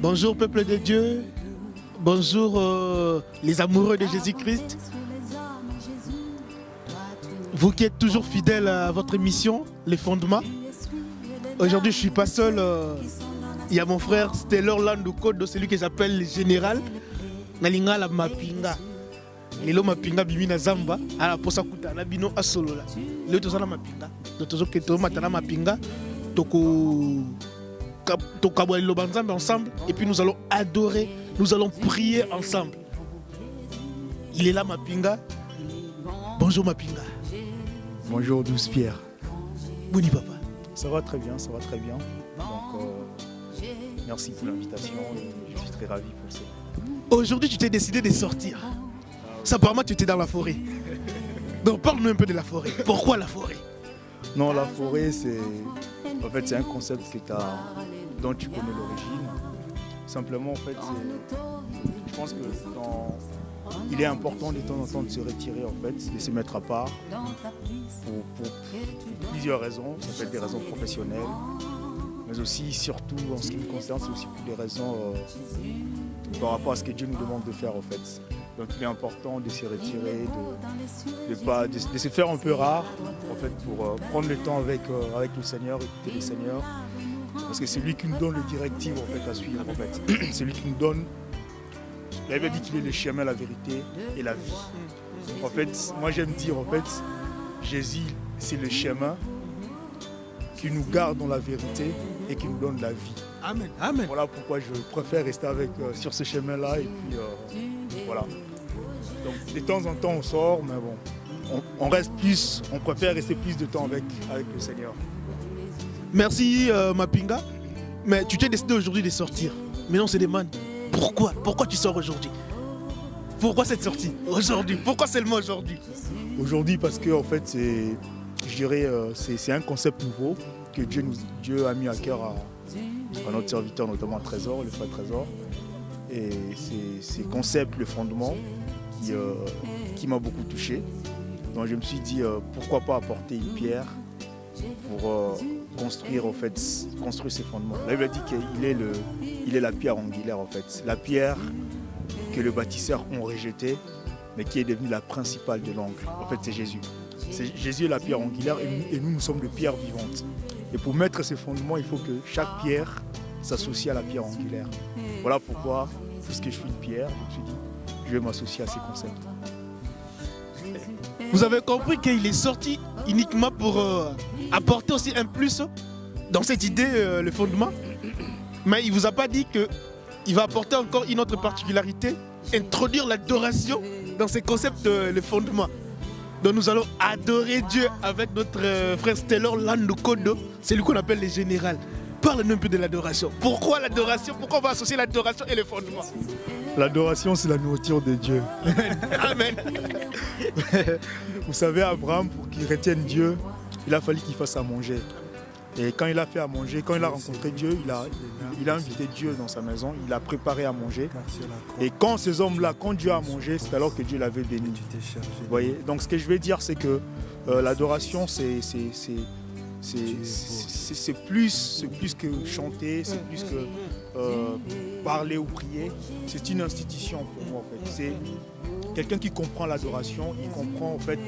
Bonjour peuple de Dieu, bonjour les amoureux de Jésus-Christ. Vous qui êtes toujours fidèles à votre émission, Les Fondements. Aujourd'hui je ne suis pas seul, il y a mon frère Stellor Landukodo, celui que j'appelle le général. Nalinga la mapinga. Lelo mapinga bimi na zamba, ala posa kuta na bino asolola. Lelo tozana mapinga, tozo keto matana mapinga, toko ensemble et puis nous allons adorer, nous allons prier ensemble. Il est là Mapinga. Bonjour Mapinga. Bonjour Douce Pierre. Boni papa. Ça va très bien, ça va très bien. Donc merci pour l'invitation et je suis très ravi pour ça. Aujourd'hui tu t'es décidé de sortir. Ça apparemment tu étais dans la forêt. Donc parle-nous un peu de la forêt. Pourquoi la forêt? Non, la forêt c'est un concept dont tu connais l'origine. Simplement, en fait, je pense que il est important de temps en temps de se retirer, en fait, de se mettre à part pour plusieurs raisons. Ça peut être des raisons professionnelles, mais aussi, surtout en ce qui me concerne, c'est aussi pour des raisons par rapport à ce que Dieu nous demande de faire, en fait. Donc, il est important de se retirer, de se faire un peu rare, en fait, pour prendre le temps avec le Seigneur, écouter le Seigneur. Parce que c'est lui qui nous donne les directives en fait, à suivre. En fait. C'est lui qui nous donne. La Bible dit qu'il est le chemin, la vérité et la vie. En fait, moi j'aime dire en fait, Jésus c'est le chemin qui nous garde dans la vérité et qui nous donne la vie. Amen. Amen. Voilà pourquoi je préfère rester sur ce chemin-là et puis voilà. Donc de temps en temps on sort, mais bon, on préfère rester plus de temps avec le Seigneur. Merci Mapinga, mais tu t'es décidé aujourd'hui de sortir. Mais on se demande pourquoi tu sors aujourd'hui? Pourquoi cette sortie aujourd'hui? Pourquoi seulement aujourd'hui? Aujourd'hui parce que en fait c'est un concept nouveau que Dieu a mis à cœur à notre serviteur, notamment Trésor, le frère Trésor. Et c'est ce concept, le fondement, qui m'a beaucoup touché. Donc je me suis dit pourquoi pas apporter une pierre pour construire ces fondements. La Bible dit qu'il est la pierre angulaire en fait, la pierre que les bâtisseurs ont rejetée, mais qui est devenue la principale de l'angle. En fait, c'est Jésus. Jésus est la pierre angulaire et nous sommes des pierres vivantes. Et pour mettre ces fondements, il faut que chaque pierre s'associe à la pierre angulaire. Voilà pourquoi, puisque je suis une pierre, je me suis dit, je vais m'associer à ces concepts. Vous avez compris qu'il est sorti uniquement pour apporter aussi un plus dans cette idée, le fondement. Mais il ne vous a pas dit qu'il va apporter encore une autre particularité, introduire l'adoration dans ces concepts, le fondement. Donc nous allons adorer Dieu avec notre frère Stellor Landukodo, c'est lui qu'on appelle le général. Parle-nous un peu de l'adoration. Pourquoi l'adoration? Pourquoi on va associer l'adoration et le fondement? L'adoration, c'est la nourriture de Dieu. Amen. Vous savez, Abraham, pour qu'il retienne Dieu, il a fallu qu'il fasse à manger. Et quand il a fait à manger, quand il a rencontré Dieu, il a invité Dieu dans sa maison, il a préparé à manger. Et quand ces hommes-là, quand Dieu a mangé, c'est alors que Dieu l'avait béni. Vous voyez? Donc ce que je veux dire, c'est que l'adoration, c'est plus que chanter, c'est plus que parler ou prier. C'est une institution pour moi en fait. C'est quelqu'un qui comprend l'adoration, il comprend en fait,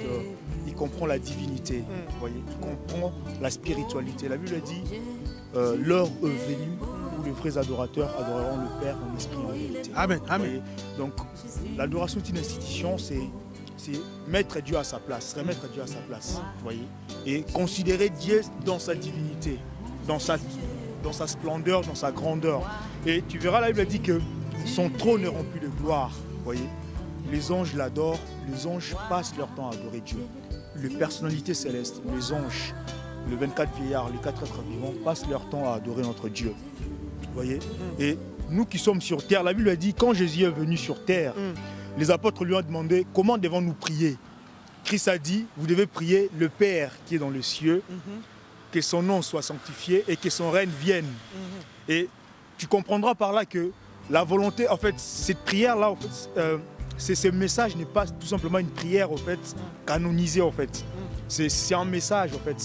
il comprend la divinité, vous voyez, il comprend la spiritualité. La Bible dit l'heure est venue où les vrais adorateurs adoreront le Père en esprit et en vérité. Amen. Amen. Donc l'adoration est une institution, c'est mettre Dieu à sa place, remettre Dieu à sa place, vous voyez, et considérer Dieu dans sa divinité, dans sa splendeur, dans sa grandeur. Et tu verras, la Bible dit que son trône est rempli de gloire, vous voyez. Les anges l'adorent, les anges passent leur temps à adorer Dieu. Les personnalités célestes, les anges, les 24 vieillards, les 4 êtres vivants passent leur temps à adorer notre Dieu, vous voyez. Et nous qui sommes sur terre, la Bible dit, quand Jésus est venu sur terre, les apôtres lui ont demandé comment devons-nous prier. Christ a dit, vous devez prier le Père qui est dans les cieux, que son nom soit sanctifié et que son règne vienne. Et tu comprendras par là que la volonté, en fait, cette prière-là, en fait, ce message n'est pas tout simplement une prière en fait, canonisée en fait. C'est un message en fait,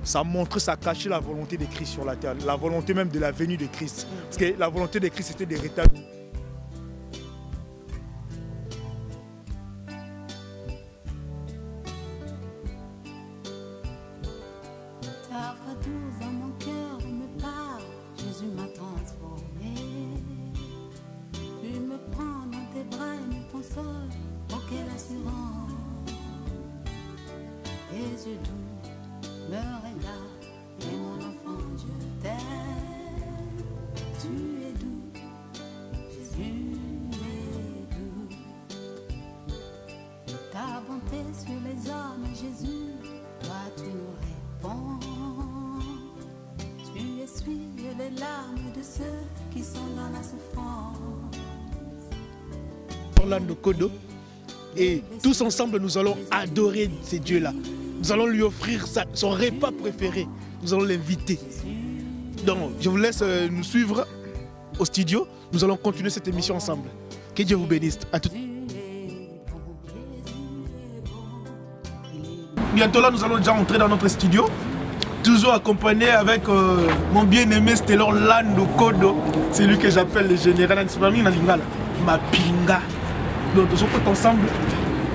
ça montre, ça cachait la volonté de Christ sur la terre, la volonté même de la venue de Christ. Parce que la volonté de Christ c'était de rétablir. Orlando Kodo, et tous ensemble nous allons adorer ces dieux-là. Nous allons lui offrir son repas préféré. Nous allons l'inviter. Donc je vous laisse nous suivre au studio. Nous allons continuer cette émission ensemble. Que Dieu vous bénisse. À tout. Bientôt là, nous allons déjà entrer dans notre studio. Toujours accompagné avec mon bien-aimé c'était Orlando Kodo. C'est lui que j'appelle le général ma pinga. Donc nous sommes ensemble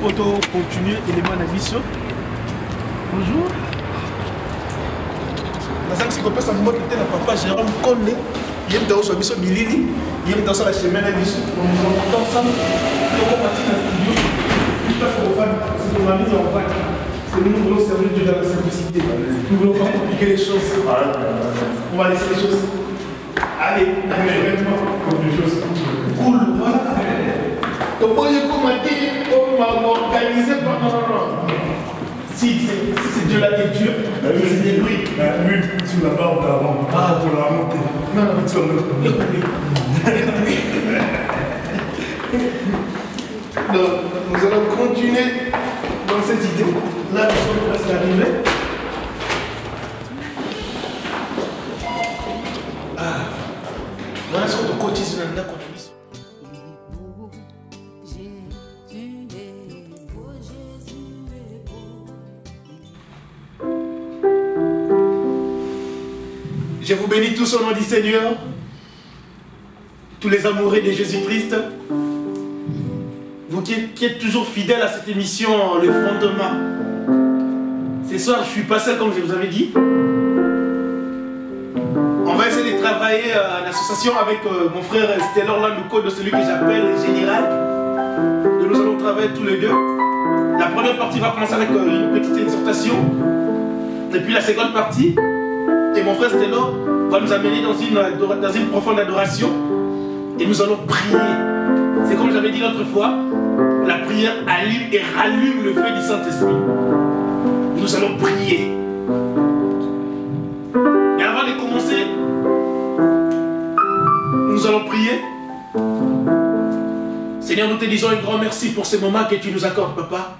pour continuer l'élément de mission. Bonjour. Je suis papa Jérôme Konde. Il est dans sa mission Milili. Il est dans sa chemin de mission. Donc nous allons ensemble. Nous allons partir dans le studio. C'est pour ma vie en vague. Parce que nous voulons servir Dieu dans la simplicité. Nous ne voulons pas compliquer les choses. On va laisser les choses. Allez, vraiment. Comme des choses cool. Voilà. Donc, on m'a organisé par. Non. Si c'est Dieu là qui est Dieu, c'est des bruits. L'huile sur la barbe d'avant. Ah, pour la monter. Non, tu vas Donc, nous allons continuer dans cette idée. Là, nous sommes presque arrivés. Voilà ce que tu cotises dans la condition. Je vous bénis tous au nom du Seigneur, tous les amoureux de Jésus-Christ, vous qui êtes toujours fidèles à cette émission, le fondement. Ce soir, je suis pas seul comme je vous avais dit. On va essayer de travailler en association avec mon frère Stellar Orlando Kodo, celui que j'appelle le général. Et nous allons travailler tous les deux. La première partie va commencer avec une petite exhortation. Et puis la seconde partie, et mon frère Stellar va nous amener dans une profonde adoration. Et nous allons prier. C'est comme j'avais dit l'autre fois, la prière allume et rallume le feu du Saint-Esprit. Nous allons prier. Et avant de commencer, nous allons prier. Seigneur, nous te disons un grand merci pour ce moment que tu nous accordes, Papa.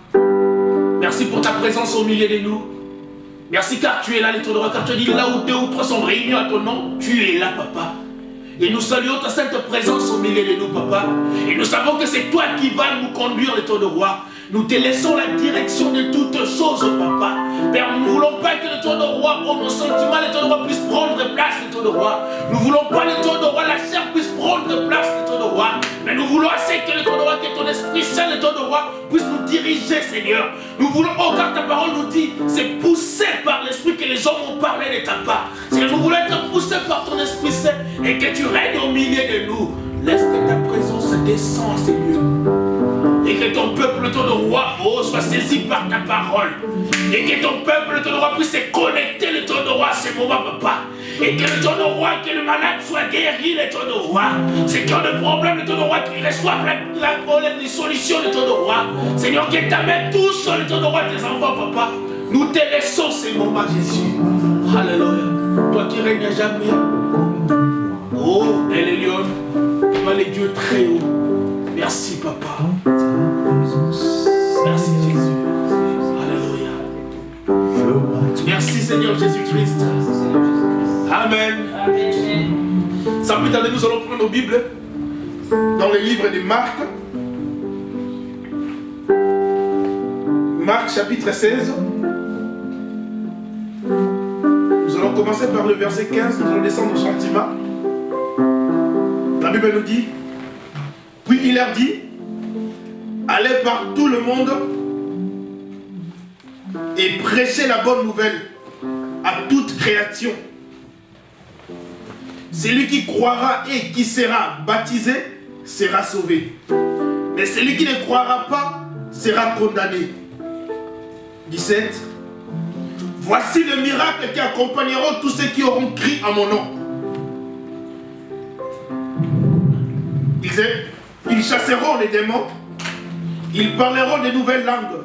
Merci pour ta présence au milieu de nous. Merci car tu es là, l'étoile de roi, car tu as dit là où 2 ou 3 sont réunis à ton nom, tu es là, Papa. Et nous saluons ta sainte présence au milieu de nous, Papa. Et nous savons que c'est toi qui vas nous conduire, l'étoile de roi. Nous te laissons la direction de toutes choses, Papa. Père, nous ne voulons pas que l'étoile de roi, nos sentiments, l'étoile de roi puisse prendre place, l'étoile de roi. Nous ne voulons pas l'étoile de roi, la chair puisse prendre place, l'étoile de roi. Mais nous voulons assez que l'étoile de roi, que ton Esprit Saint, l'étoile de roi, puisse nous diriger, Seigneur. Nous voulons, oh, car ta parole nous dit, c'est poussé par l'Esprit que les gens vont parler de ta part. Seigneur, nous voulons être poussés par ton Esprit Saint et que tu règnes au milieu de nous. Laisse que ta présence descende, Seigneur. Et que ton peuple, ton roi, soit saisi par ta parole. Et que ton peuple, ton roi, puisse se connecter, le ton roi, à ce moment, Papa. Et que le ton roi, que le malade soit guéri, le ton roi. C'est qu'il y a des problèmes, le ton roi, qu'il reçoive les solutions, le ton roi. Seigneur, que t'amènes tous sur le ton roi, tes enfants, Papa. Nous te laissons ces moments, Jésus. Alléluia. Toi qui règnes à jamais. Oh, El Elyon, toi les dieux très hauts. Merci, Papa. Merci, Jésus. Alléluia. Merci, Seigneur Jésus-Christ. Amen. Sans plus tarder, nous allons prendre nos Bibles dans le livre de Marc. Marc chapitre 16. Nous allons commencer par le verset 15, nous allons descendre gentiment. La Bible nous dit, puis il leur dit, allez par tout le monde et prêchez la bonne nouvelle à toute création. Celui qui croira et qui sera baptisé sera sauvé. Mais celui qui ne croira pas sera condamné. 17. Voici le miracle qui accompagneront tous ceux qui auront cru à mon nom. Ils chasseront les démons. Ils parleront de nouvelles langues.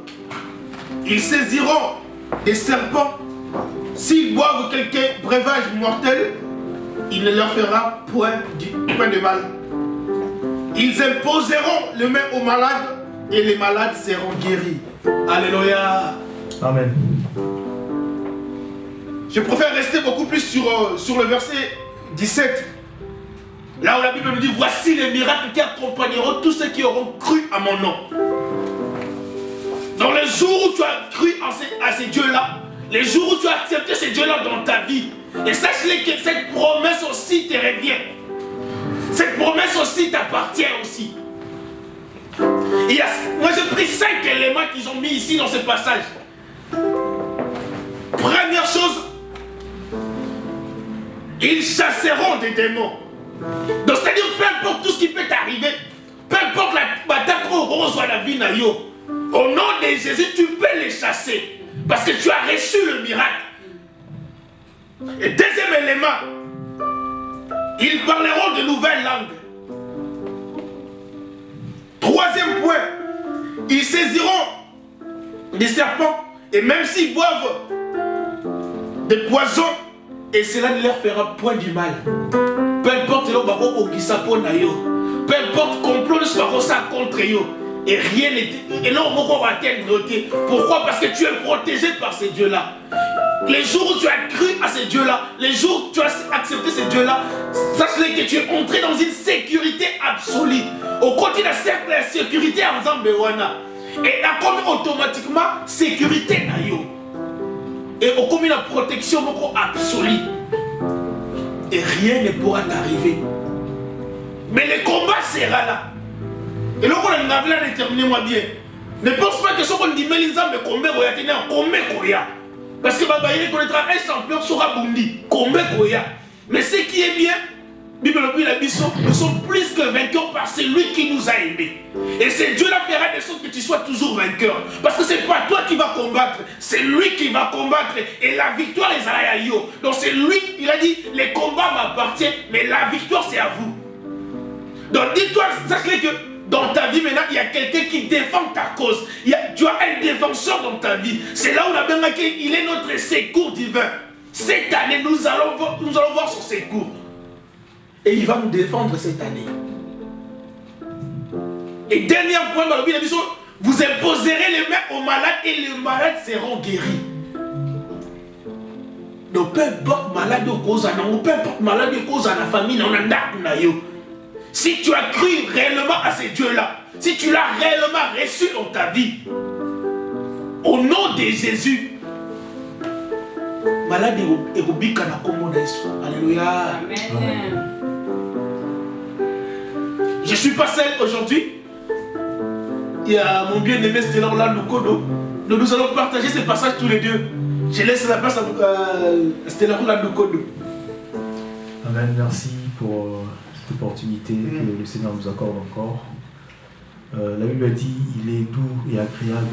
Ils saisiront des serpents. S'ils boivent quelque breuvage mortel, il ne leur fera point de mal. Ils imposeront les mains aux malades et les malades seront guéris. Alléluia. Amen. Je préfère rester beaucoup plus sur le verset 17. Là où la Bible nous dit, voici les miracles qui accompagneront tous ceux qui auront cru à mon nom. Dans les jours où tu as cru à ces dieux-là, les jours où tu as accepté ces dieux-là dans ta vie, et sache-les que cette promesse aussi te revient. Cette promesse aussi t'appartient aussi. Moi j'ai pris 5 éléments qu'ils ont mis ici dans ce passage. Première chose, ils chasseront des démons. Donc c'est-à-dire peu importe tout ce qui peut t'arriver, peu importe la bataille qu'on reçoit la vie na yo, au nom de Jésus tu peux les chasser parce que tu as reçu le miracle. Et deuxième élément, ils parleront de nouvelles langues. Troisième point, ils saisiront des serpents et même s'ils boivent des poisons, et cela ne leur fera point du mal. Peu importe le baro au gisapo na yo, peu importe complot de ça contre yo, et rien n'est. Et là on va noter. Pourquoi? Parce que tu es protégé par ces dieux-là. Les jours où tu as cru à ces dieux-là, les jours où tu as accepté ces dieux-là, sache-le que tu es entré dans une sécurité absolue. Au côté de la sécurité en Zambewana. Et là, comme automatiquement, sécurité na yo. Et au commun la protection absolue. Et rien ne pourra t'arriver. Mais le combat sera là. Et là, on a déterminé-moi bien. Ne pense pas que ce qu'on dit, mais les hommes, combien il y a tenu un combien il y a. Parce que Babaïne connaîtra un champion sera Bundi. Combien il y a. Mais ce qui est bien, Bible nous sommes plus que vainqueurs par celui qui nous a aimés. Et c'est Dieu la fera de sorte que tu sois toujours vainqueur. Parce que ce n'est pas toi qui vas combattre, c'est lui qui va combattre. Et la victoire est à Yo. Donc c'est lui, il a dit, les combats m'appartiennent, mais la victoire c'est à vous. Donc dis-toi, sache-le que dans ta vie maintenant, il y a quelqu'un qui défend ta cause. Tu as un défenseur dans ta vie. C'est là où la bien il est notre secours divin. Cette année, nous allons voir son secours. Et il va nous défendre cette année. Et dernier point dans la Bible, vous imposerez les mains aux malades et les malades seront guéris. Donc peu importe malade au cause peu importe malade au cause à la famille, si tu as cru réellement à ces dieux-là, si tu l'as réellement reçu dans ta vie, au nom de Jésus, malade et Rubika na Kombo Yesu. Alléluia. Amen. Je ne suis pas seul aujourd'hui. Il y a mon bien-aimé Stella Orlando Kodo. Nous allons partager ce passage tous les deux. Je laisse la place à Stella Orlando Kodo. Amen. Merci pour cette opportunité que le Seigneur nous accorde encore. La Bible dit il est doux et agréable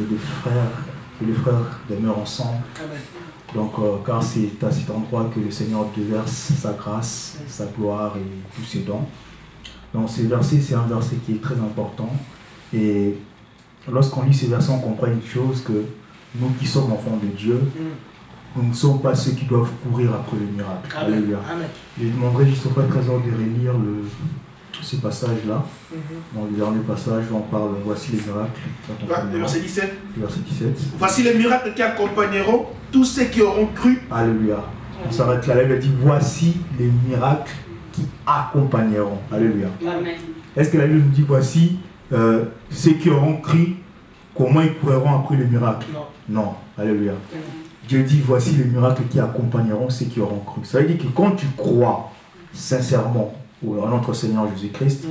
que les frères demeurent ensemble. Amen. Donc, car c'est à cet endroit que le Seigneur déverse sa grâce, sa gloire et tous ses dons. Donc, ces versets, c'est un verset qui est très important. Et lorsqu'on lit ces versets, on comprend une chose, que nous qui sommes enfants de Dieu, nous ne sommes pas ceux qui doivent courir après le miracle. Amen. Alléluia. Amen. Je demanderai juste au Frère Trésor de relire ce passage-là. Dans le dernier passage, on parle, voici les miracles. Le verset 17. Le verset 17. Voici les miracles qui accompagneront tous ceux qui auront cru. Alléluia. On s'arrête là. La Bible dit, voici les miracles qui accompagneront. Alléluia. Amen. Est-ce que la Bible nous dit, voici ceux qui auront cru comment ils courront après le miracle? Non. Alléluia. Dieu dit, voici les miracles qui accompagneront ceux qui auront cru. Ça veut dire que quand tu crois sincèrement en notre Seigneur Jésus-Christ,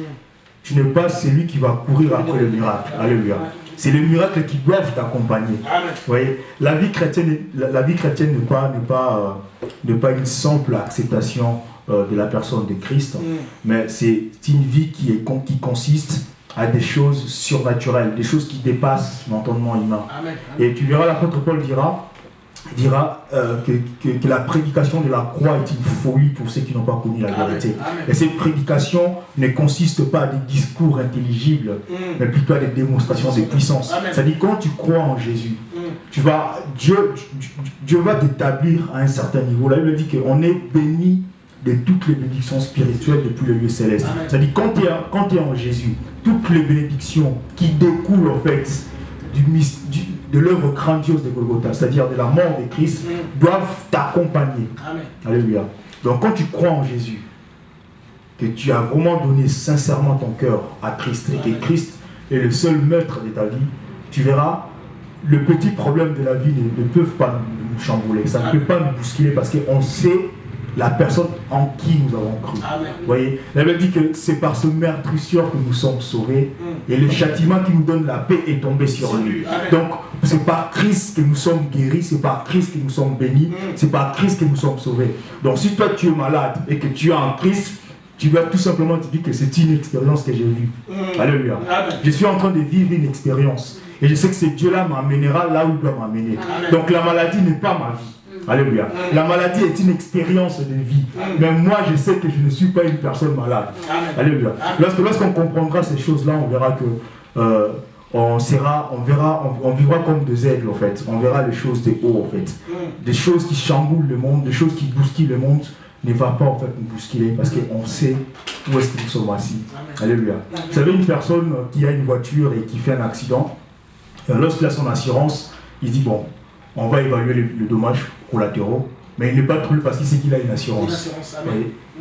tu n'es pas celui qui va courir après le miracle. Alléluia. C'est les miracles qui doivent t'accompagner. Vous voyez, la vie chrétienne n'est pas une simple acceptation de la personne de Christ, mais c'est une vie qui consiste à des choses surnaturelles, des choses qui dépassent l'entendement humain. Et tu verras, l'apôtre Paul dira que la prédication de la croix est une folie pour ceux qui n'ont pas connu la vérité. Et cette prédication ne consiste pas à des discours intelligibles, mais plutôt à des démonstrations de puissance. C'est-à-dire, quand tu crois en Jésus, Dieu va t'établir à un certain niveau. La Bible dit qu'on est béni de toutes les bénédictions spirituelles depuis le lieu céleste. C'est-à-dire, quand tu es en Jésus, toutes les bénédictions qui découlent en fait de l'œuvre grandiose de Golgotha, c'est-à-dire de la mort de Christ, doivent t'accompagner. Alléluia. Donc quand tu crois en Jésus, que tu as vraiment donné sincèrement ton cœur à Christ, et que Christ est le seul maître de ta vie, tu verras, le petit problème de la vie ne peuvent pas nous chambouler, ça ne peut pas nous bousculer, parce qu'on sait la personne en qui nous avons cru. Vous voyez, la Bible dit que c'est par ce meurtrisseur que nous sommes sauvés, et le châtiment qui nous donne la paix est tombé sur lui. Donc, c'est par Christ que nous sommes guéris, c'est par Christ que nous sommes bénis, c'est par Christ que nous sommes sauvés. Donc, si toi tu es malade et que tu es en Christ, tu vas tout simplement te dire que c'est une expérience que j'ai vue. Alléluia. Je suis en train de vivre une expérience. Et je sais que ce Dieu-là m'amènera là où il doit m'amener. Donc, la maladie n'est pas ma vie. Alléluia. La maladie est une expérience de vie. Mais moi, je sais que je ne suis pas une personne malade. Alléluia. Lorsqu'on comprendra ces choses-là, on verra que on vivra comme des aigles, en fait. On verra les choses de haut, en fait. Des choses qui chamboulent le monde, des choses qui bousculent le monde, ne va pas en fait nous bousculer, parce qu'on sait où est-ce que nous sommes assis. Alléluia. Vous savez, une personne qui a une voiture et qui fait un accident, lorsqu'il a son assurance, il dit bon, on va évaluer les dommages collatéraux, mais il n'est pas troublé parce qu'il sait qu'il a une assurance.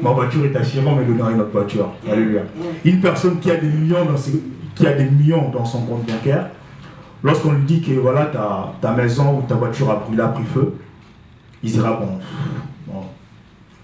Ma voiture est assurée, on me donnera une autre voiture. Alléluia. Une personne qui a des millions dans son compte bancaire, lorsqu'on lui dit que voilà, ta maison ou ta voiture a brûlé, a pris feu, il dira bon,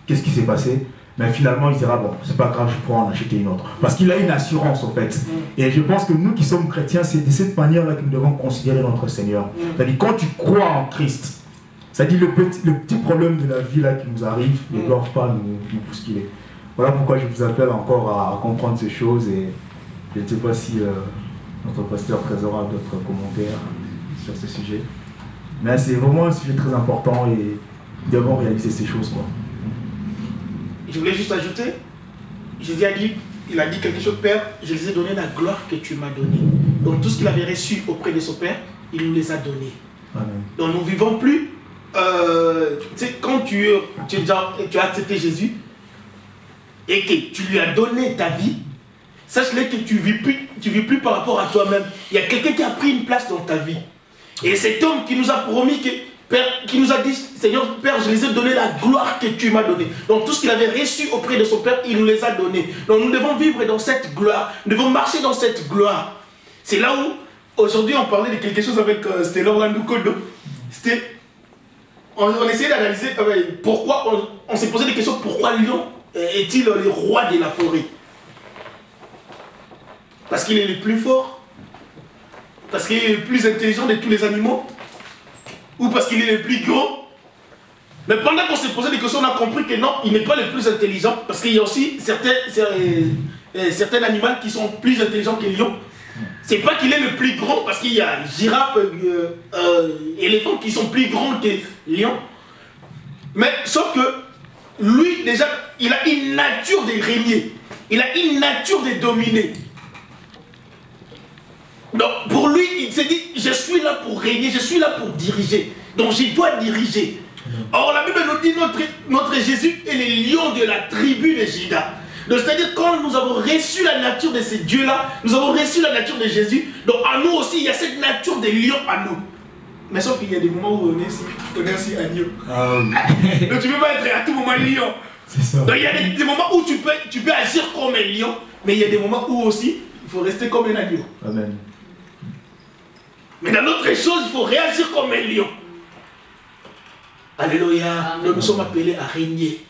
qu'est-ce qui s'est passé? Mais finalement, il dira bon, c'est pas grave, je pourrais en acheter une autre. Parce qu'il a une assurance en fait. Et je pense que nous qui sommes chrétiens, c'est de cette manière-là que nous devons considérer notre Seigneur. C'est-à-dire, quand tu crois en Christ, c'est-à-dire le petit problème de la vie là qui nous arrive ne doivent pas nous bousculer. Voilà pourquoi je vous appelle encore à comprendre ces choses. Et je ne sais pas si notre pasteur présentera d'autres commentaires sur ce sujet. Mais c'est vraiment un sujet très important et nous devons réaliser ces choses, quoi. Je voulais juste ajouter, Jésus il a dit quelque chose, Père, je les ai donné la gloire que tu m'as donnée. Donc tout ce qu'il avait reçu auprès de son Père, il nous les a donnés. Amen. Donc nous ne vivons plus, tu sais, quand tu as accepté Jésus et que tu lui as donné ta vie, sache-le que tu ne vis plus par rapport à toi-même. Il y a quelqu'un qui a pris une place dans ta vie. Et cet homme qui nous a promis que Père, qui nous a dit, Seigneur, Père, je les ai donné la gloire que tu m'as donnée. Donc tout ce qu'il avait reçu auprès de son Père, il nous les a donnés. Donc nous devons vivre dans cette gloire, nous devons marcher dans cette gloire. C'est là où, aujourd'hui, on parlait de quelque chose avec c'était Orlando Kodo. On essayait d'analyser pourquoi, on s'est posé des questions, pourquoi Lion est-il le roi de la forêt? Parce qu'il est le plus fort? Parce qu'il est le plus intelligent de tous les animaux? Ou parce qu'il est le plus gros? Mais pendant qu'on s'est posé des questions, on a compris que non, il n'est pas le plus intelligent. Parce qu'il y a aussi certains animaux qui sont plus intelligents que lion. C'est pas qu'il est le plus grand, parce qu'il y a girafes, éléphants qui sont plus grands que lion. Mais sauf que lui, déjà, il a une nature de régner. Il a une nature de dominer. Donc pour lui, il s'est dit, je suis là pour régner, je suis là pour diriger. Donc je dois diriger. Or la Bible nous dit, notre Jésus est le lion de la tribu de Juda. Donc c'est-à-dire quand nous avons reçu la nature de ce Dieu-là, nous avons reçu la nature de Jésus, donc en nous aussi, il y a cette nature de lion en nous. Mais sauf qu'il y a des moments où on est aussi agneau. Donc tu ne peux pas être à tout moment lion. Ça. Donc il y a des moments où tu peux agir comme un lion, mais il y a des moments où aussi, il faut rester comme un agneau. Amen. Mais dans d'autres choses, il faut réagir comme un lion. Alléluia. Nous sommes appelés à régner,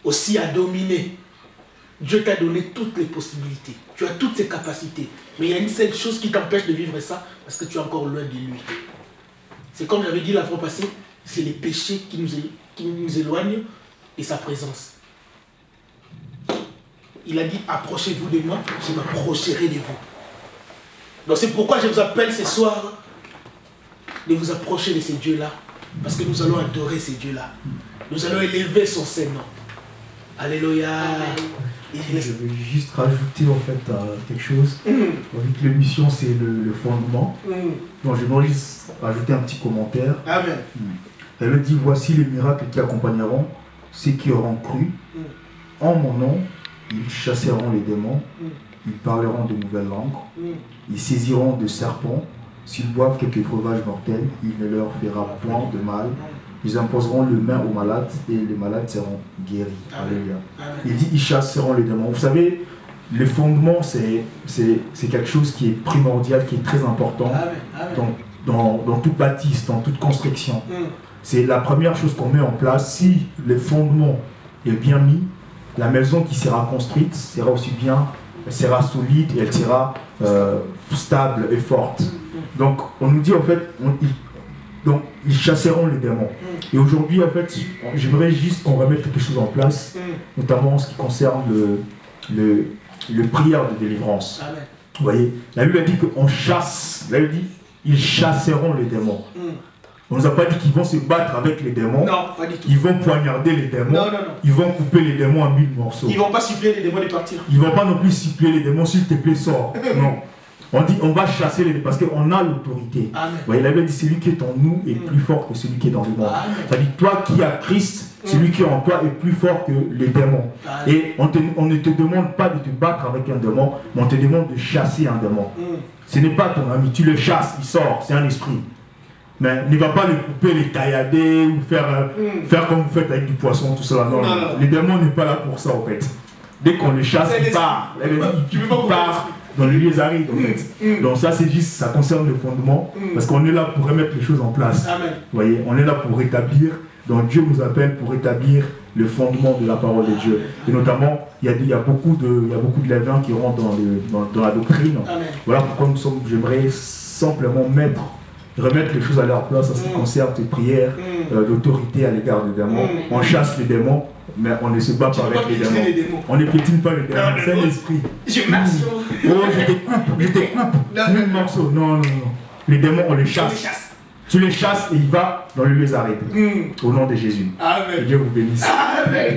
aussi à dominer. Dieu t'a donné toutes les possibilités. Tu as toutes ces capacités. Mais il y a une seule chose qui t'empêche de vivre ça, parce que tu es encore loin de lui. C'est comme j'avais dit la fois passée, c'est les péchés qui nous éloignent de sa présence. Il a dit, approchez-vous de moi, je m'approcherai de vous. Donc c'est pourquoi je vous appelle ce soir de vous approcher de ces dieux-là. Parce que nous allons adorer ces dieux-là. Nous allons élever son Saint-Nom. Alléluia. Je vais juste rajouter en fait quelque chose. On dit que l'émission c'est le fondement. Donc j'aimerais juste rajouter un petit commentaire. Amen. Elle dit, voici les miracles qui accompagneront ceux qui auront cru. En mon nom, ils chasseront les démons. Ils parleront de nouvelles langues. Ils saisiront de serpents. S'ils boivent quelques breuvages mortels, il ne leur fera point de mal. Ils imposeront le main aux malades et les malades seront guéris. Alléluia. Il dit, ils chasseront les démons. Vous savez, le fondement, c'est quelque chose qui est primordial, qui est très important dans toute bâtisse, dans toute construction. C'est la première chose qu'on met en place. Si le fondement est bien mis, la maison qui sera construite sera aussi bien, elle sera solide et elle sera stable et forte. Donc, on nous dit en fait, donc, ils chasseront les démons. Et aujourd'hui, en fait, j'aimerais juste qu'on remette quelque chose en place, notamment en ce qui concerne le prière de délivrance. Amen. Vous voyez, la Bible a dit qu'on chasse, la Bible dit, ils chasseront les démons. On ne nous a pas dit qu'ils vont se battre avec les démons. Non, pas du tout. Ils vont poignarder les démons. Non, non, non. Ils vont couper les démons en 1000 morceaux. Ils ne vont pas supplier les démons de partir. Ils ne vont pas non plus supplier les démons, s'il te plaît, sors. Non. On dit on va chasser les démons parce qu'on a l'autorité. Vous voyez, la Bible dit celui qui est en nous est plus fort que celui qui est dans le monde. C'est-à-dire toi qui as Christ, celui qui est en toi est plus fort que les démons. Et on ne te demande pas de te battre avec un démon, mais on te demande de chasser un démon. Ce n'est pas ton ami, tu le chasses, il sort, c'est un esprit. Mais ne va pas le couper, les taillader ou faire comme vous faites avec du poisson, tout cela. Non, non. Le démon n'est pas là pour ça en fait. Dès qu'on le chasse, il part. Il part dans les lieux arides en fait. Donc ça c'est juste, ça concerne le fondement, parce qu'on est là pour remettre les choses en place. Amen. Vous voyez, on est là pour rétablir. Donc Dieu nous appelle pour rétablir le fondement de la parole de Dieu. Et notamment, il y a beaucoup de levains qui rentrent dans la doctrine. Amen. Voilà pourquoi j'aimerais simplement remettre les choses à leur place en ce qui concerne les prières d'autorité à l'égard des démons. On chasse les démons, mais on ne se bat pas avec les démons. On ne piétine pas les démons, c'est l'esprit. Je marche. Oh, je te coupe. Un morceau. Non, non, non. Les démons, on les chasse. Tu les chasses et il va dans les lieux arides. Au nom de Jésus. Amen. Que Dieu vous bénisse. Amen.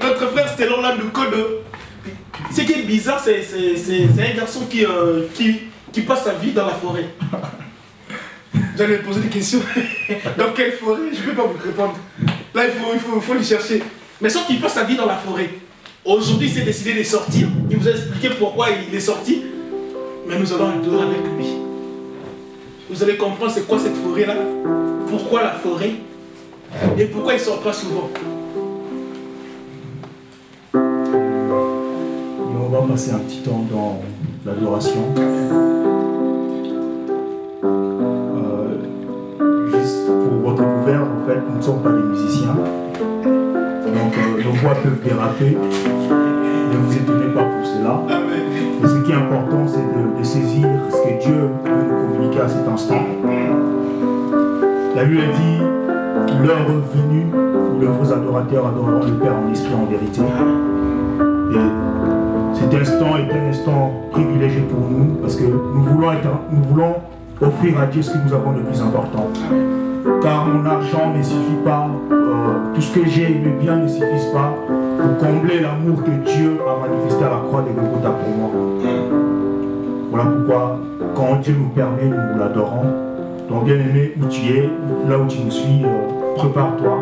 Notre frère Stellon là nous code. Ce qui est bizarre, c'est un garçon qui passe sa vie dans la forêt. J'allais poser des questions. Dans quelle forêt? Je ne peux pas vous répondre. Là, il faut le chercher. Mais sauf qu'il passe sa vie dans la forêt. Aujourd'hui, il s'est décidé de sortir. Il vous a expliqué pourquoi il est sorti. Mais nous allons adorer avec lui. Vous allez comprendre c'est quoi cette forêt-là. Pourquoi la forêt. Et pourquoi il ne sort pas souvent. On va passer un petit temps dans l'adoration. Juste pour votre gouverne, en fait, nous ne sommes pas des musiciens. Donc nos voix peuvent déraper. Ne vous étonnez pas pour cela. Mais ce qui est important, c'est de saisir ce que Dieu veut nous communiquer à cet instant. La Bible dit, l'heure est venue où les vrais adorateurs adoreront le Père en esprit et en vérité. Et cet instant est un instant privilégié pour nous parce que nous voulons offrir à Dieu ce que nous avons de plus important. Car mon argent ne suffit pas, tout ce que j'ai et mes biens ne suffisent pas pour combler l'amour que Dieu a manifesté à la croix de Golgotha pour moi. Voilà pourquoi, quand Dieu nous permet, nous l'adorons. Donc bien aimé, où tu es, là où tu nous suis, prépare-toi,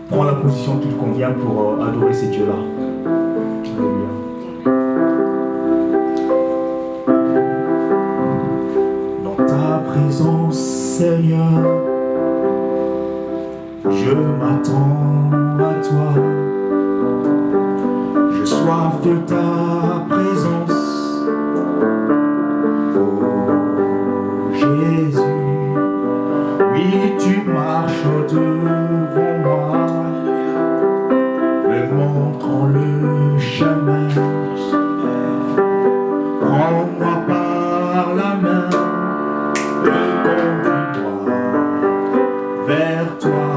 prends la position qu'il convient pour adorer ces dieux-là. Alléluia. Dans ta présence, Seigneur, je m'attends à toi. soif de ta présence. Oh Jésus, oui tu marches devant moi, me montrant le chemin. Prends-moi par la main et conduis-moi vers toi.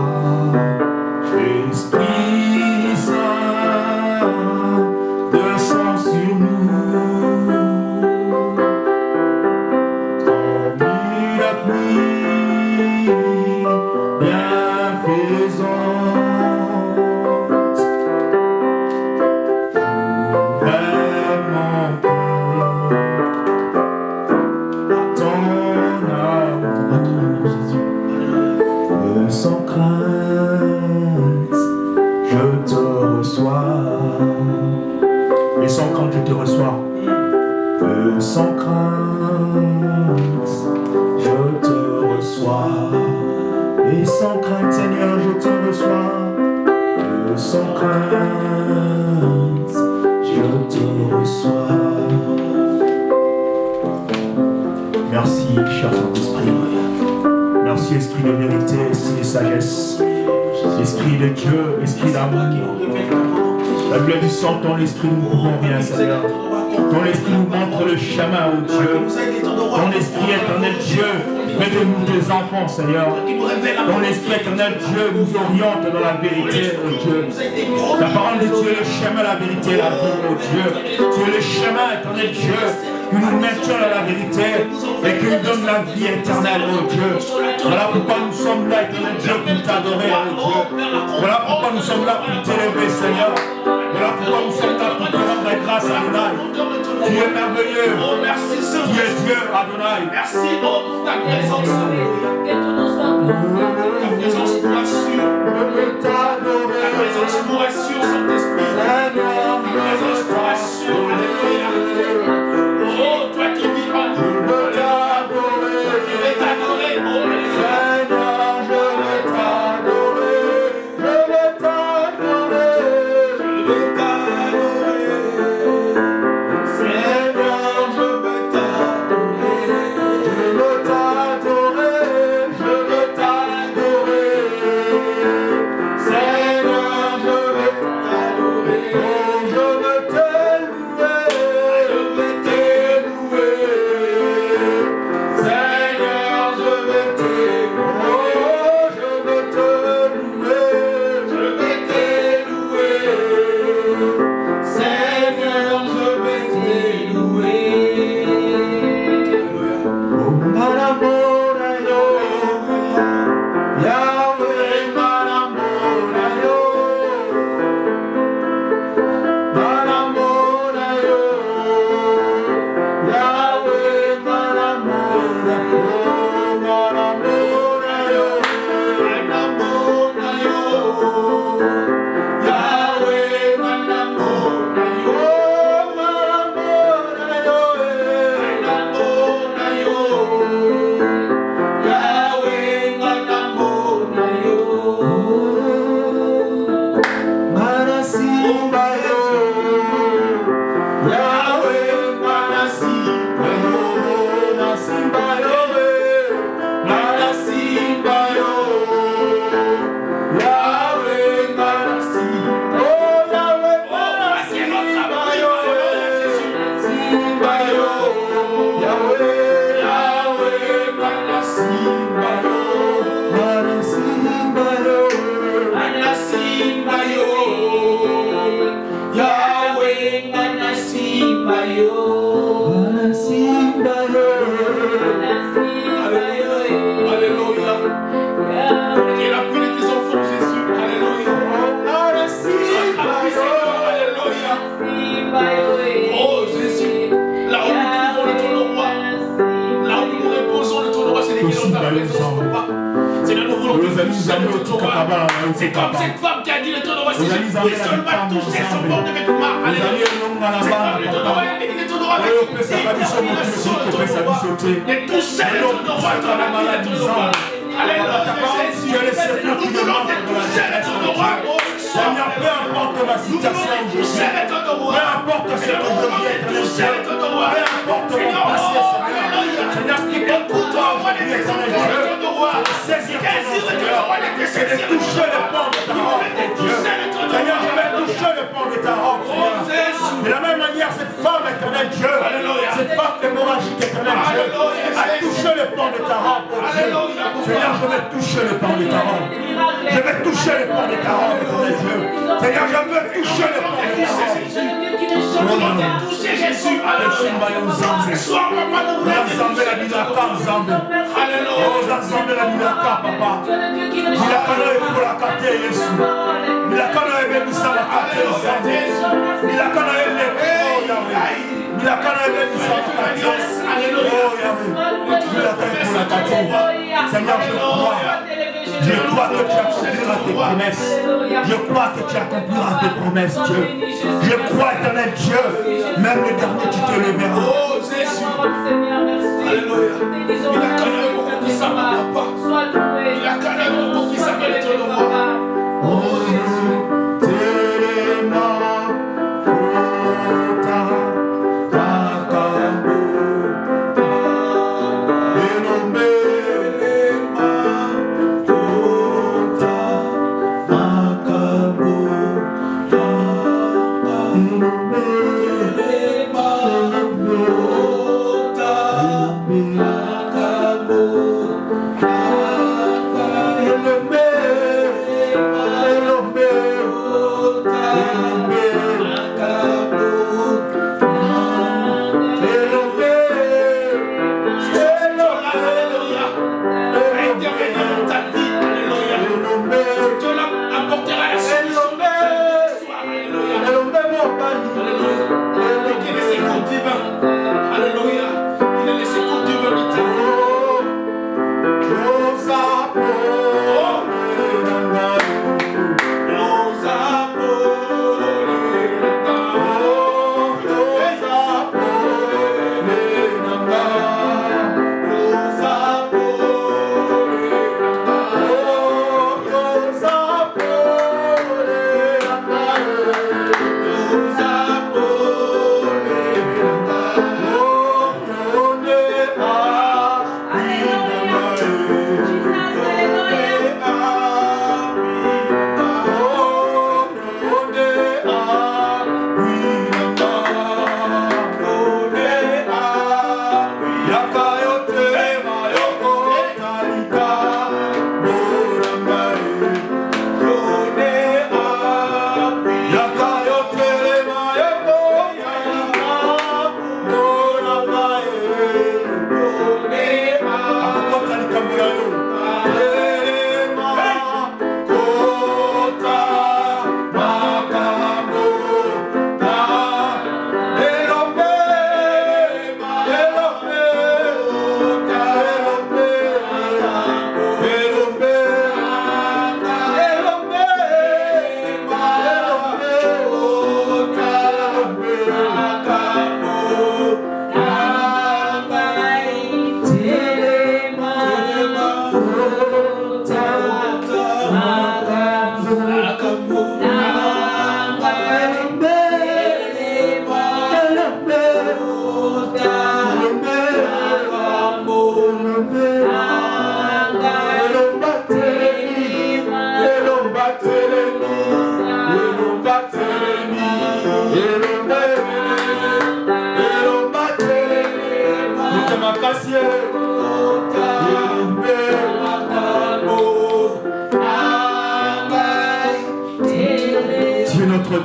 Esprit Saint, descends sur nous comme une pluie bienfaisante. Ouvre mon cœur à ton amour, sans crainte. Je te reçois, et sans crainte je te reçois, sans crainte je te reçois, et sans crainte Seigneur je te reçois, sans crainte je te reçois. Merci cher Saint-Esprit, merci Esprit de vérité, Esprit de sagesse, Esprit de Dieu, Esprit d'amour. La Bible dit sans ton esprit nous ne pouvons rien, Seigneur. Ton esprit nous montre le chemin, ô Dieu. Ton esprit éternel Dieu, fais de nous des enfants, Seigneur. Ton esprit éternel Dieu nous oriente dans la vérité, ô Dieu. La parole de Dieu est le chemin, la vérité, la vie, ô Dieu. Tu es le chemin, éternel Dieu, qui nous maintient dans la vérité et qui nous donne la vie éternelle, ô Dieu. Voilà pourquoi nous sommes là, éternel Dieu, pour t'adorer, ô Dieu. Voilà pourquoi nous sommes là pour t'élever, Seigneur. Voilà pourquoi nous sommes là pour te rendre grâce, Adonai. Tu es merveilleux. Tu es Dieu, Adonai. Merci pour ta présence. Ta présence nous rassure. Ta présence nous rassure, Saint-Esprit. Ta présence nous rassure. Alléluia. Oh, toi qui vis en nous. Je veux t'adorer. Oh, Seigneur, je veux t'adorer. Je veux t'adorer. Je veux t'adorer. Seigneur, je veux t'adorer. Je veux t'adorer. Je veux t'adorer. Seigneur, je veux t'adorer. Oh, je veux te louer. Je veux te louer. Seigneur, je veux te louer. Oh, je veux te louer. Je veux te louer. Seigneur, je veux te louer. Oh, Manamonayo, Yahweh, Manamonayo, Manamonayo, Yahweh, Manamonayo, Manamonayo, Manamonayo, Yahweh, Manamonayo, Manamonayo, Manamonayo, Yahweh, Manamonayo, Manasimbayo, Yahweh, Manasimbayo, Manasimbayo, Manasimbayo, Yahweh, Manasimbayo, oh, Yahweh, Manasimbayo, Simbayo, Yahweh, Yahweh, Manasimbayo, Manasimbayo, Manasimbayo, Yahweh, Manasimbayo, Manasimbayo, Alléluia, qui est la pluie de tes enfants, Jésus, Alléluia, Manasimbayo, Alléluia, oh Jésus, là où nous trouvons le trône roi, là où nous nous reposons le trône roi, c'est l'église de ta présence, papa. Seigneur, nous voulons que tu touches le trône roi. C'est comme cette femme qui a dit le trône roi, si je puis seulement toucher son bord de vêtement, Alléluia. Cette femme, le trône roi, elle a dit le trône roi, mais il termine sur le trône roi. Et toucher le trône roi, toi la vie, le trône roi. Alléluia, Jésus. Nous voulons te toucher le trône roi. Seigneur, peu importe ma situation, toucher le trône roi. peu C'est de toucher les pans de ta robe, Dieu. Seigneur, je vais toucher les pans de ta robe, Seigneur. De la même manière, cette femme éternelle, Dieu, cette femme hémorragique éternelle, Dieu, a touché les pans de ta robe, Dieu. Seigneur, je vais toucher les pans de ta robe. Je vais toucher les pans de ta robe, éternel Dieu. Seigneur, je veux toucher les pans de ta robe. Toucher Jésus. Ce soir, papa, nous voulons toucher la vie de la carte, Zambé. Alléluia. Zambé la vie de la carte, papa. Il a canné pour la carte, Jésus. Il a canné pour la carte, Zambé. Il a canné pour la carte. Il a canné pour la carte. Oh, Yahweh. Il a canné pour la carte. Seigneur, je crois. Je crois que tu accompliras tes promesses. Je crois que tu accompliras tes promesses, Dieu. Je crois, éternel Dieu, même le dernier, tu te lèveras. Oh Jésus. Alléluia. Il a connu beaucoup qui s'appelle papa. Il a connu beaucoup qui s'appelle ton roi. Oh Jésus.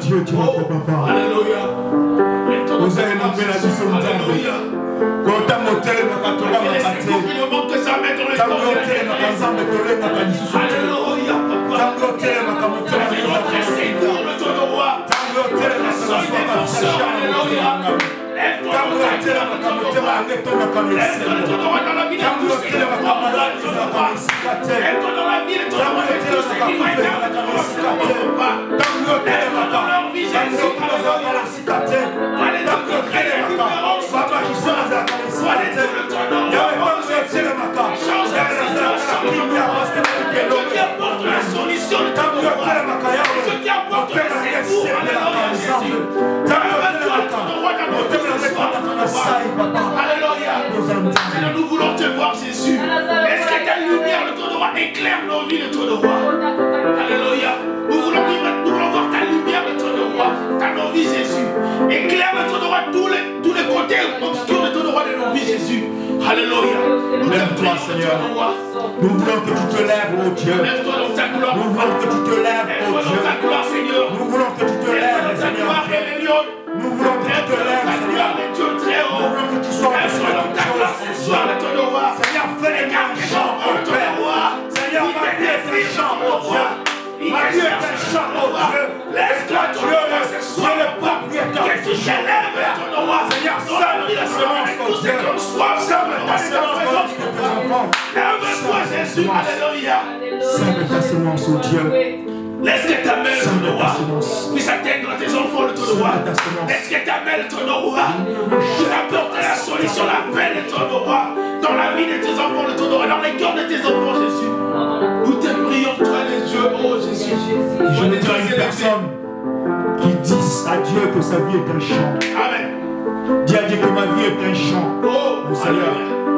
Dieu, tu es notre papa. Alléluia. Vous avez nommé la vie sur Alléluia. Quand tu as monté le Makatora, Alléluia, papa. Nous voulons te voir, Jésus. Est-ce que ta lumière de ton droit éclaire nos vies de trône roi. Alléluia. Nous voulons voir ta lumière de trône roi dans nos vies, Jésus. Éclaire le trône roi tous les côtés obscurs de trône roi de nos vies, Jésus. Alléluia. Nous Lève-toi, Seigneur. Nous voulons que tu te lèves, oh Dieu. Lève-toi dans ta gloire. Nous voulons que tu te lèves, oh Lève-toi Dieu. dans ta gloire, Seigneur. Nous voulons que tu te lèves, Seigneur. Nous voulons que tu te lèves, Seigneur. Nous voulons que tu sois dans ta gloire ce soir, le trône roi. Seigneur, fais les chants, oh Père. Seigneur, ma vie est un chant, oh Dieu. Ma vie est un chant, oh Dieu. Laisse-toi, Dieu, sois le propriétaire. Que tu t'élèves, le trône roi. Seigneur, sème ta semence, oh Dieu. Sème ta semence dans la vie de tes enfants. Lève-toi, Jésus. Alléluia. Sème ta semence, oh Dieu. Laisse que ta main, le trône roi, puisse atteindre tes enfants, le trône roi. Laisse que ta main, le trône roi, puisse apporter la solution, la paix, le trône roi, dans la vie de tes enfants, le trône roi, dans les cœurs de tes enfants, Jésus. Nous te prions, toi, les dieux, oh Jésus. Je vais dire à une personne qui dit à Dieu que sa vie est un chant. Amen. Dis à Dieu que ma vie est un chant. Oh, Seigneur.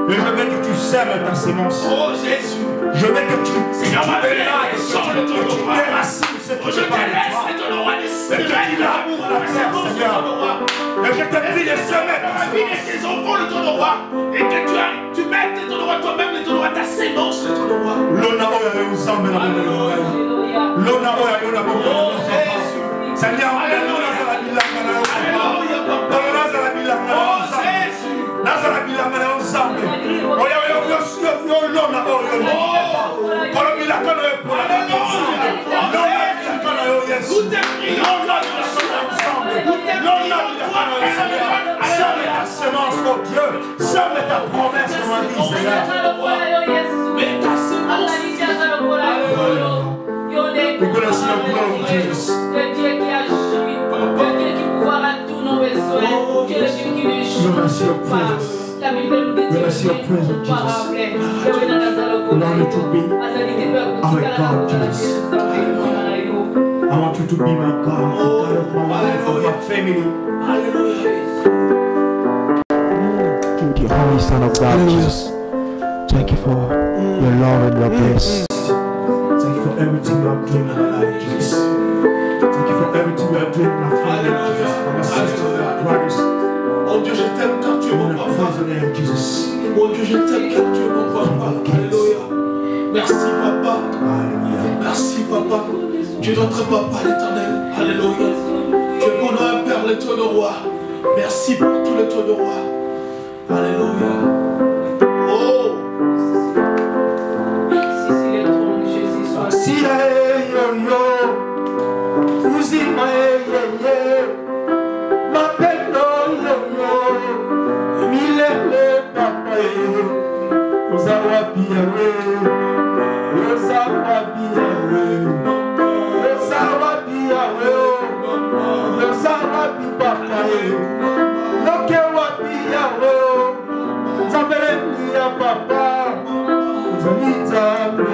Et je veux que tu sèmes ta semence. Oh Jésus. Je veux que tu Seigneur, ma vie est un chant, le trône roi. déracines ce qui Je te te parle de laisse, toi. le trône roi, des Et que tu l'amour à la terre, Seigneur. Et je te prie de semer ta la vie de semence. tes enfants, le trône roi, et que tu mettes le trône roi toi-même, le trône roi, ta sémence, le trône roi. Lona oya yozambe na bomo. Lona oya yona bomo. Seigneur, alléluia za la bilanga na yo. Alléluia, papa. Alléluia za la bilanga na Oh yo. Jésus. Nazala bilanga na yo zambe. Oya yo lona oya yo. Kono bilanga na yo pola na yo zambe. Lona bilanga na yo Yesu. Nous te prions, Lona bilanga na yo zambe. Lona bilanga na yo Seigneur. Sème ta semence, oh Dieu. Sème ta promesse dans ma vie, Seigneur. mais ta sémence. Nous connaissons le gloire de Jésus. Le Dieu qui agit, le Dieu qui pouvoir à tous nos besoins, Dieu le Dieu qui ne joue pas. La Bible nous dit que Merci, Dieu est comparable. Lord, to be our God, Jesus. I want you to be my God, the God of my life, of my family. You're the Holy Son of God, Jesus. Thank you for your love and your grace. Thank you for everything you are doing in my life, Jesus. Thank you for everything you are doing in my family, Jesus. For my sisters and brothers. Oh Dieu, je t'aime car tu es mon In the papa. prison name, Jesus. Oh Dieu, je t'aime car tu es mon papa. Alléluia. Merci papa. Hallelujah. Merci papa. Tu es notre papa l'éternel. Alléluia. Tu es pour nous un père, le trône roi. Merci pour tout le trône roi. Alléluia. Oh. Si le trône de Jésus soit Si yo yo, uzima ye, mapendo yo, milele papa ye, uzawapi yawe, uzawapi yawe, uzawapi yawe, uzawapi papa ye, loke wapi yawe, zambele ya papa, uzanitame.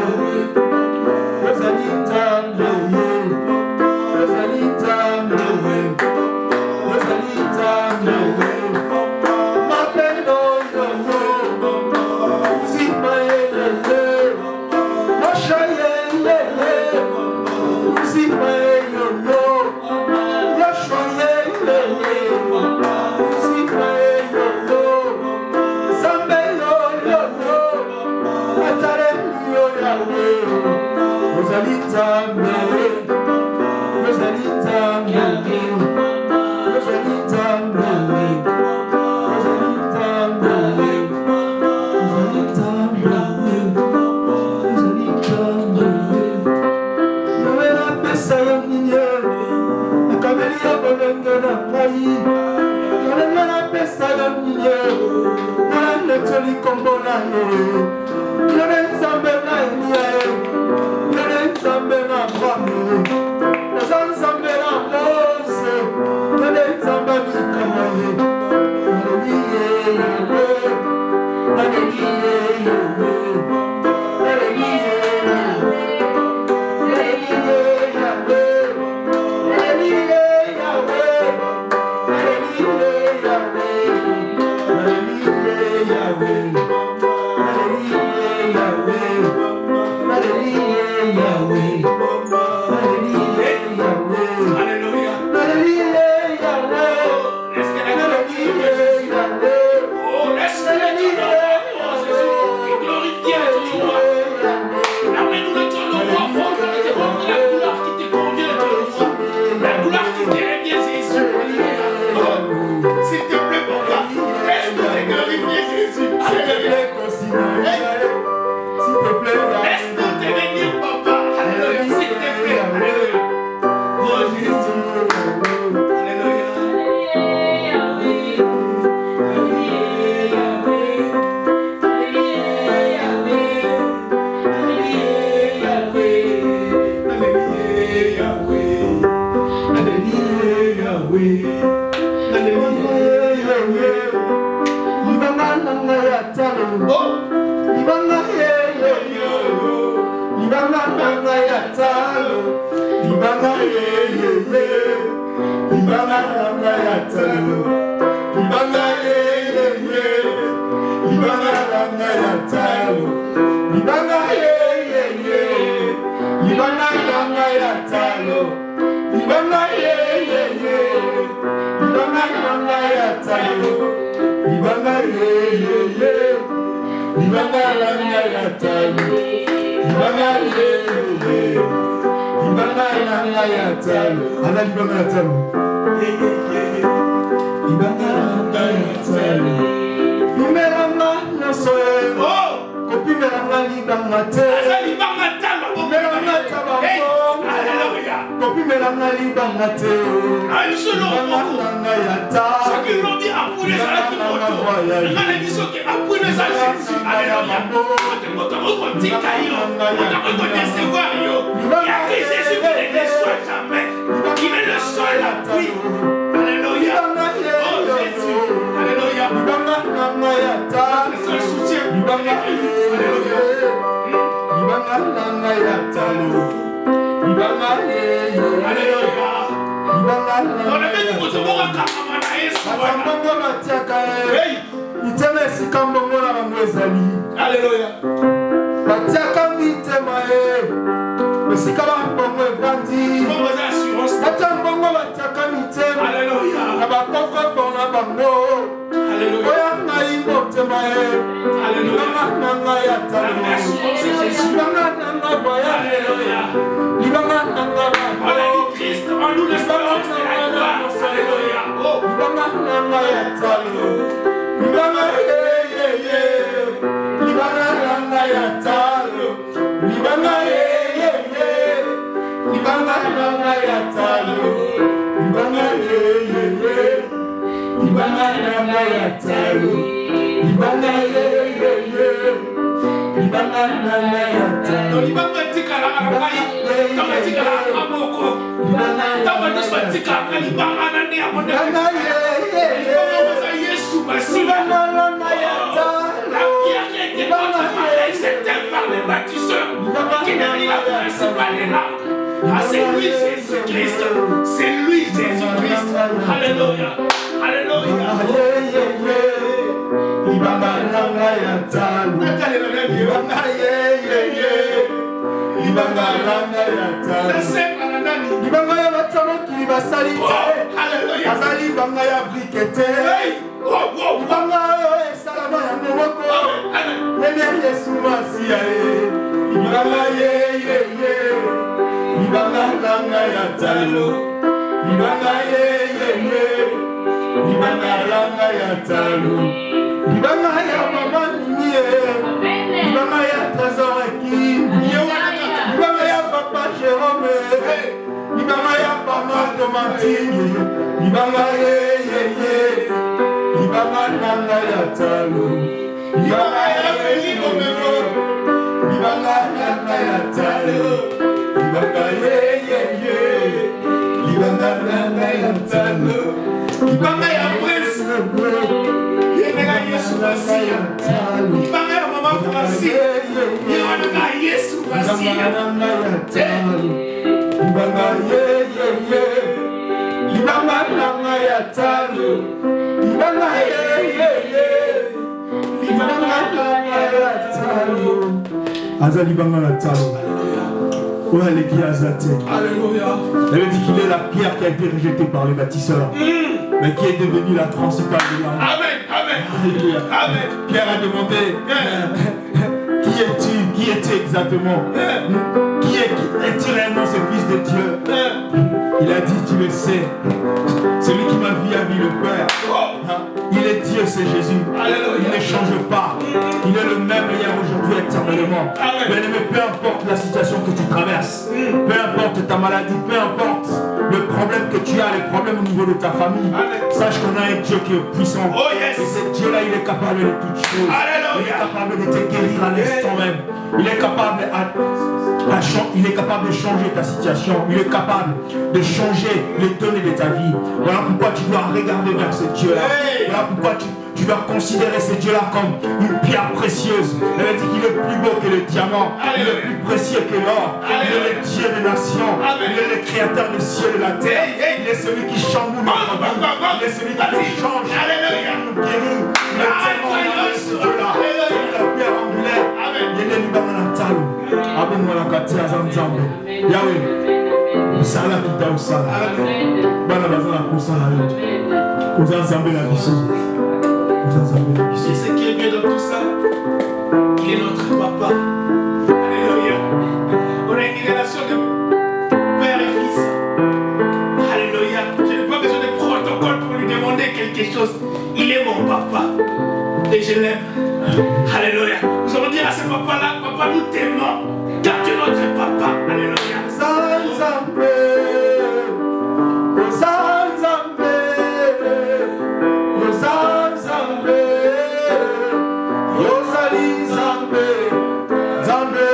Libanga langa ya talo. Libanga Libanga langa ya talo. Libanga Libanga langa ya talo. Libanga Libanga langa ya talo. Libanga Libanga langa ya talo. Libanga Libanga langa ya talo. Ala libanga ya talo. Libanga langa ya talo. Numelanga na soe. Oh, kopimelanga libanga te. Asa libanga talo. Kopimelanga talo. Alléluia. Kopimelanga libanga te. Libanga langa ya talo. Chacun l'ont dit après les années qui moto. On a dit ce que après les années Jésus. Alléluia. On dit caillou. On a décevoir yo. Il y a que Jésus qui ne déçoit jamais. Qui est le seul appui. Alléluia. Oh Jésus. Alléluia. Le seul soutien. Alléluia. Alléluia. On a dit que tu vas alléluia. Batiaka mitema esika bambongo evandi ata mbongo batiaka mitema na bakofre mpona bango oya ngai motema libanga nanga ya talo libanga nanga voyage libanga nanga bango libanga nanga ya talo libanga libanga langa ya talo libanga libanga langa ya talo libanga libanga langa ya talo libanga libanga langa ya talo libanga tikala arabai kama tikala amoko kama nisba tikala libanga nani amonde libanga Yesu basi libanga langa ya talo c'était par les bâtisseurs qui n'arrive à principal là. Ah, c'est lui Jésus-Christ. C'est lui Jésus-Christ. Alléluia. Alléluia. Libanga langa ya talo. Libanga libanga langa ya talo. Libanga ya batalo ki basali te. Alléluia. Azali banga ya briquette. Libanga salama ya moko. Yesu Masia libanga libanga langa ya talo libanga libanga langa ya talo libanga ya mama nie libanga ya trésor qui libanga ya papa Jérôme libanga ya papa Tomatine libanga libanga langa ya talo libanga ya Felipe Memo libanga langa ya talo libanga libanga langa ya talo libanga ya Prince libanga Yesu Masia libanga ya Mama Francine libanga Yesu Masia libanga ya talo libanga libanga langa ya talo libanga Aza libanga la talo. Alléluia. Elle dit qu'il est la pierre qui a été rejetée par les bâtisseurs, mais qui est devenue la principale de l'âme. Amen. Amen. Alléluia. Amen. Pierre a demandé qui es-tu? Qui es-tu exactement? Qui es-tu réellement ce fils de Dieu? Il a dit, tu le sais. Celui qui m'a vu a vu le Père. Il est Dieu, c'est Jésus. Il ne change pas. Il est le même hier, aujourd'hui, éternellement. Mais peu importe la situation que tu traverses, peu importe ta maladie, peu importe le problème que tu as, les problèmes au niveau de ta famille, sache qu'on a un Dieu qui est puissant. Et ce Dieu-là, il est capable de toutes choses. Il est capable de te guérir à l'instant même. Il est capable de changer ta situation. Il est capable de changer les données de ta vie. Voilà pourquoi tu dois regarder vers ce Dieu-là. Voilà pourquoi tu dois considérer ce Dieu-là comme une pierre précieuse. Elle a dit qu'il est plus beau que le diamant, il est plus précieux que l'or, il est le Dieu des nations, il est le créateur du ciel et de la terre, il est celui qui chamboule notre vie, il est celui qui nous change, il nous guérit, il est tellement merveilleux ce Dieu-là, il est la pierre angulaire, il est le bananatalo, avec moi la katia zanzambe, Yahweh, Sala kita usala, bana bazala kusala yote, uzanzambe la biso. Et ce qui est bien dans tout ça, il est notre papa. Alléluia. On a une relation de père et fils. Alléluia. Je n'ai pas besoin de protocole pour lui demander quelque chose. Il est mon papa. Et je l'aime. Alléluia. Nous allons dire à ce papa-là, papa, nous t'aimons. Car tu es notre papa. Alléluia. Zanzambe, Zanzambe, Zanzambe, Yozali Zambe, Zambe,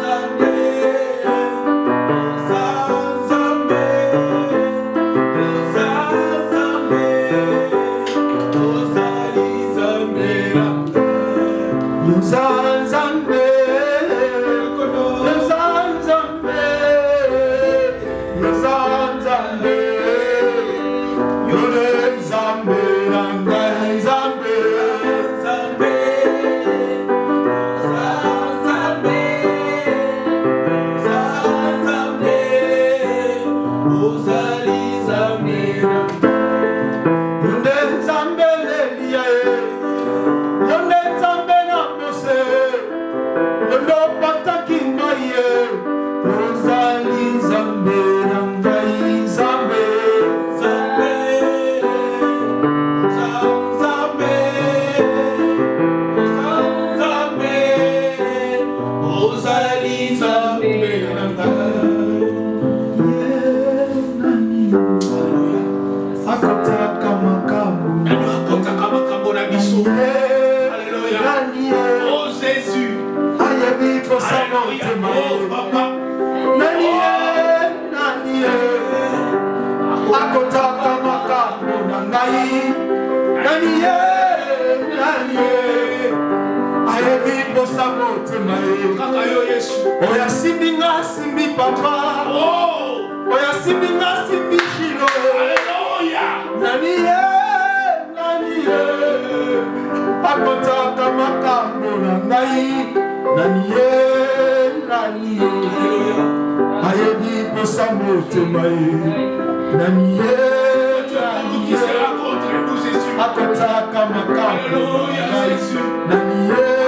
Zambe, Zanzambe, Zanzambe, Yozali Zambe, Yozali Oya simbinga simbi papa, oya simbinga simbi shilo. Alléluia. Naniye, naniye, akotaka makambo na ngai. Naniye, naniye, ayebi posa motema ye. Naniye, naniye, akotaka makambo na ngai. Naniye.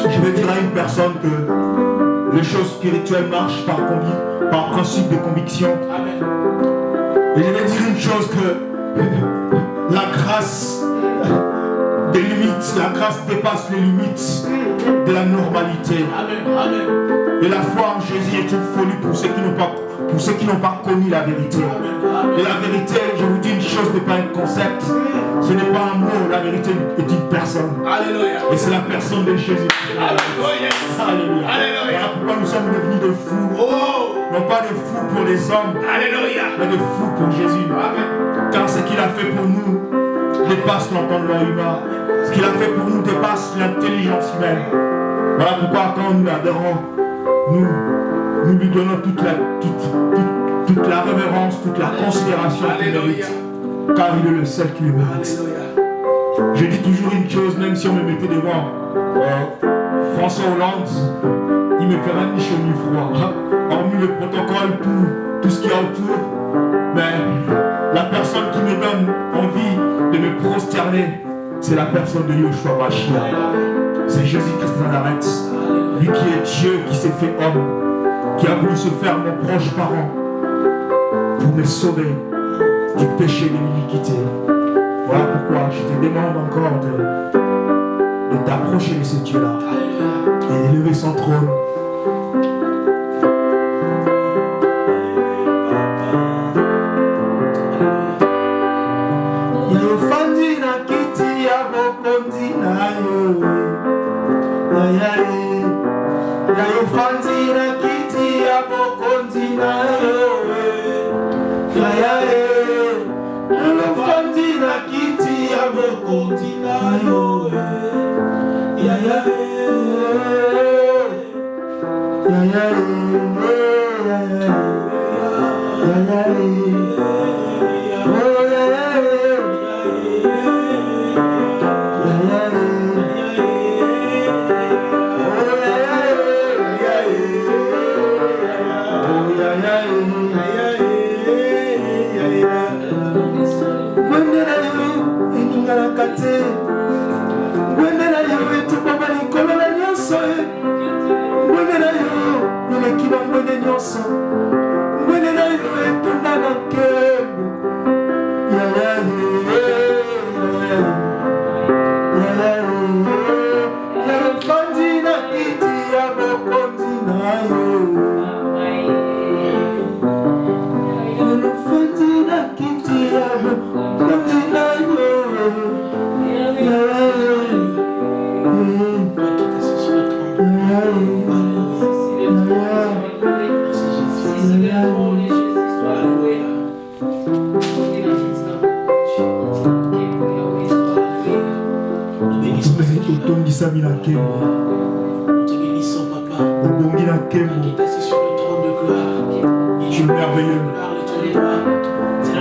Je veux dire à une personne que les choses spirituelles marchent par principe de conviction. Et je vais dire une chose, que la grâce des limites, la grâce dépasse les limites de la normalité. Et la foi en Jésus est une folie pour ceux qui n'ont pas connu la vérité. Et la vérité, je vous dis une chose, n'est pas un concept. Ce n'est pas un mot, la vérité est une personne. Alléluia. Et c'est la personne de Jésus. Alléluia. Alléluia. Voilà pourquoi nous sommes devenus des fous. Non pas des fous pour les hommes, mais des fous pour Jésus. Car ce qu'il a fait pour nous dépasse l'entendement humain. Ce qu'il a fait pour nous dépasse l'intelligence humaine. Voilà pourquoi quand nous l'adorons, nous lui donnons toute la révérence, toute la considération qu'il mérite. Car il est le seul qui le mérite. Je dis toujours une chose, même si on me mettait devant François Hollande, il me fera ni chaud ni froid. Hormis le protocole, tout ce qu'il y a autour. Mais la personne qui me donne envie de me prosterner, c'est la personne de Yoshua Mashiach. C'est Jésus-Christ de Nazareth. Lui qui est Dieu, qui s'est fait homme, qui a voulu se faire mon proche parent pour me sauver du péché et de l'iniquité. Voilà pourquoi je te demande encore de t'approcher de ce Dieu-là et d'élever son trône.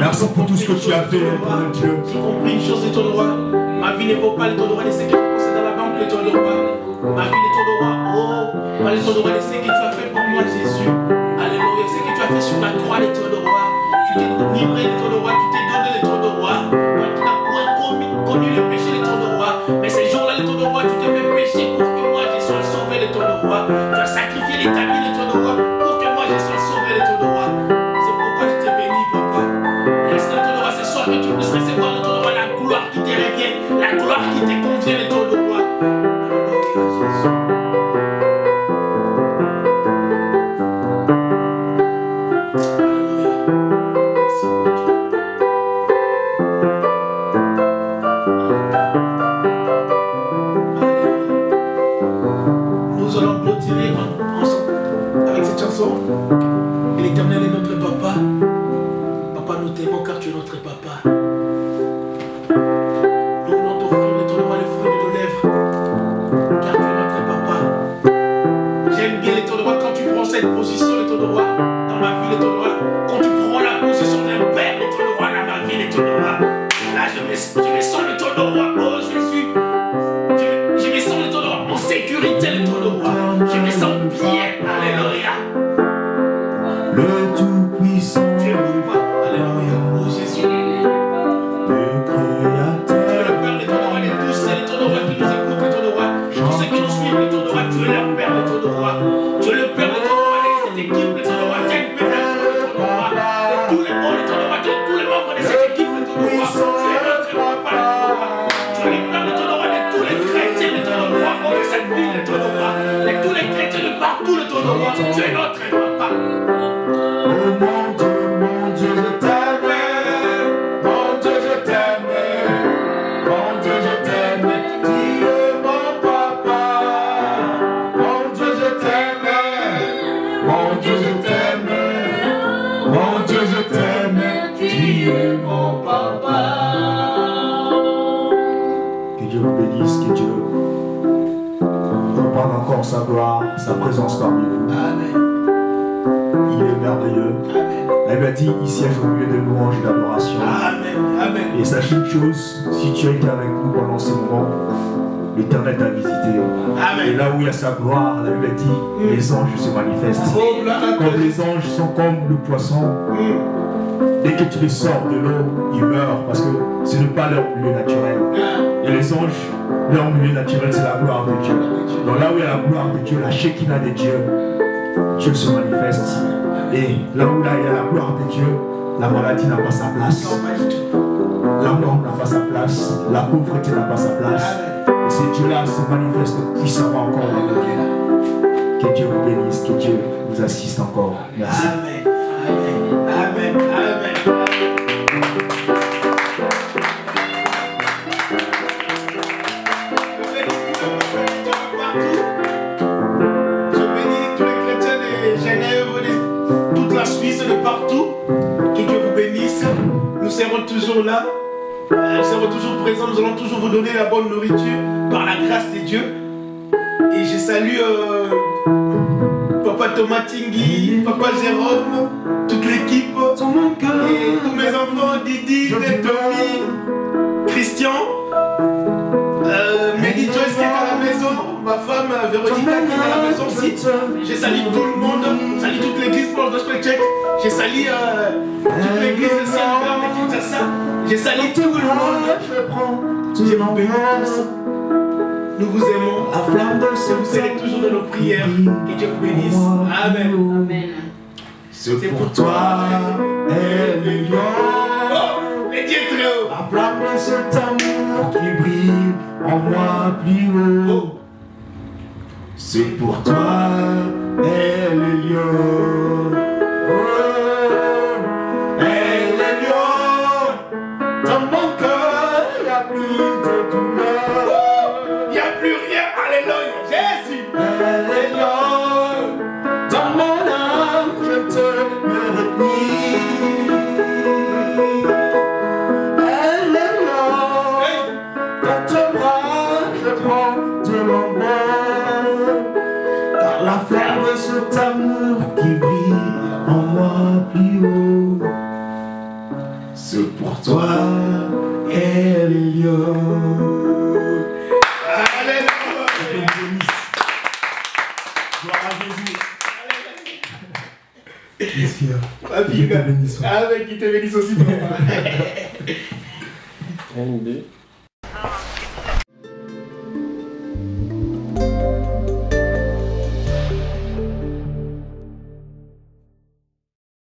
Merci pour tout ce que tu as fait, mon Dieu. J'ai compris une chose, le roi. Ma vie ne vaut pas le roi de ce que tu possèdes dans la banque, le roi. Ma vie est roi. Oh, pas le roi de ce que tu as fait pour moi, Jésus. Alléluia. Ce que tu as fait sur la croix, le roi. Tu t'es livré, le roi. Tu t'es donné, le roi. Tu n'as point connu le péché, le roi. Mais ces jours-là, le roi, tu te fais pécher pour que moi je sois sauvé, le roi. Tu as sacrifié les ta vie, le roi, pour que moi je sois sauvé, le roi. C'est pourquoi je te bénis, papa. Ce soir que tu puisses recevoir le ton de roi, la gloire qui te revient, la gloire qui te convient, le ton de roi. Alléluia, Jésus. Merci pour tout. Nous allons clôturer ensemble avec cette chanson. Et l'Éternel est notre papa. Papa, nous t'aimons car tu es notre papa. Nous voulons t'offrir le ton de roi, le fruit de nos lèvres, car tu es notre papa. J'aime bien le ton de roi quand tu prends cette position, le ton de roi, dans ma vie, le ton de roi. Quand tu prends la position d'un père, le ton de roi, dans ma vie, le ton de roi. Là, je me sens le ton de roi. Oh Jésus, je me sens le ton de roi en sécurité, le ton de roi. Je me sens bien. Alléluia. Le Tout-Puissant. Alléluia. Oh Jésus. Tu es le Père de ton roi, de tous ceux de ton roi qui nous écoutent, de ton roi. Tous ceux qui nous suivent, de ton roi. Tu es leur Père de ton roi. Tu es le Père de ton roi, de cette équipe de ton roi. Tu es une pénation de ton roi. De tous les membres de ton roi, de tous les membres de cette équipe de ton roi. Tu es notre papa de ton roi. Tu es le Père de ton roi, de tous les chrétiens de ton roi. Oh, de cette ville de ton roi. De tous les chrétiens de partout de ton roi. Tu es notre papa. Mon Dieu, je t'aime. Mon Dieu, je t'aime. Mon Dieu, je t'aime. Tu es mon papa. Mon Dieu, je t'aime. vous bénisse, que Dieu reprenne encore sa gloire, sa présence parmi vous. Amen. Il est merveilleux. La Bible dit ici au milieu de louanges et d'adoration. Amen. Amen. Et sachez une chose, si tu as été avec nous pendant ces moments, l'Éternel t'a visité. Amen. Et là où il y a sa gloire, la Bible dit, les anges se manifestent. Oh, gloire à Comme Dieu. les anges sont comme le poisson. Dès que tu les sors de l'eau, ils meurent parce que ce n'est pas leur milieu naturel. Et les anges, leur milieu naturel, c'est la gloire de Dieu. Donc là où il y a la gloire de Dieu, la Shekinah de Dieu, Dieu se manifeste. Et là où il y a la gloire de Dieu, la maladie n'a pas sa place. La mort n'a pas sa place. La pauvreté n'a pas sa place. Et ces dieux-là se manifestent puissamment encore dans nos vies. Que Dieu vous bénisse, que Dieu vous assiste encore. Merci. Amen. Amen. Amen. Amen. Je bénis tous les chrétiens de Genève, de toute la Suisse, de partout. Que Dieu vous bénisse. Nous serons toujours là. Nous serons toujours présents. Nous allons toujours vous donner la bonne nourriture par la grâce de Dieu. Et je salue Papa Thomas Tingui, Papa Jérôme, toute l'équipe, et tous mes enfants, Didi, Tommy, Christian, Mehdi Joyce qui est à la maison, ma femme Véronica qui est à la maison aussi. Je salue tout le monde, je salue toute l'église pour le Gospel Check, je salue toute l'église de Saint-Pierre de Kinshasa, je salue tout le monde. Je vous bénisse. Nous vous aimons. La flamme de ce vous serez toujours dans nos prières. Que Dieu vous bénisse. Amen. Amen. C'est pour toi, Elion. Oh, les dieux très haut. La flamme de cet amour qui brille en moi plus haut. C'est pour toi, Elion. Elion. Dans mon cœur, il n'y a plus de douleur. Il n'y a plus rien. Alléluia. Jésus. Elion. Dans mon âme, je te retenir. Dans tes bras, je prends de l'envol. Car la flamme de cet amour qui brille en moi plus haut, c'est pour toi, Elion. Alléluia. Gloire à Jésus. Amen. Qui te bénisse aussi, papa. Une idée.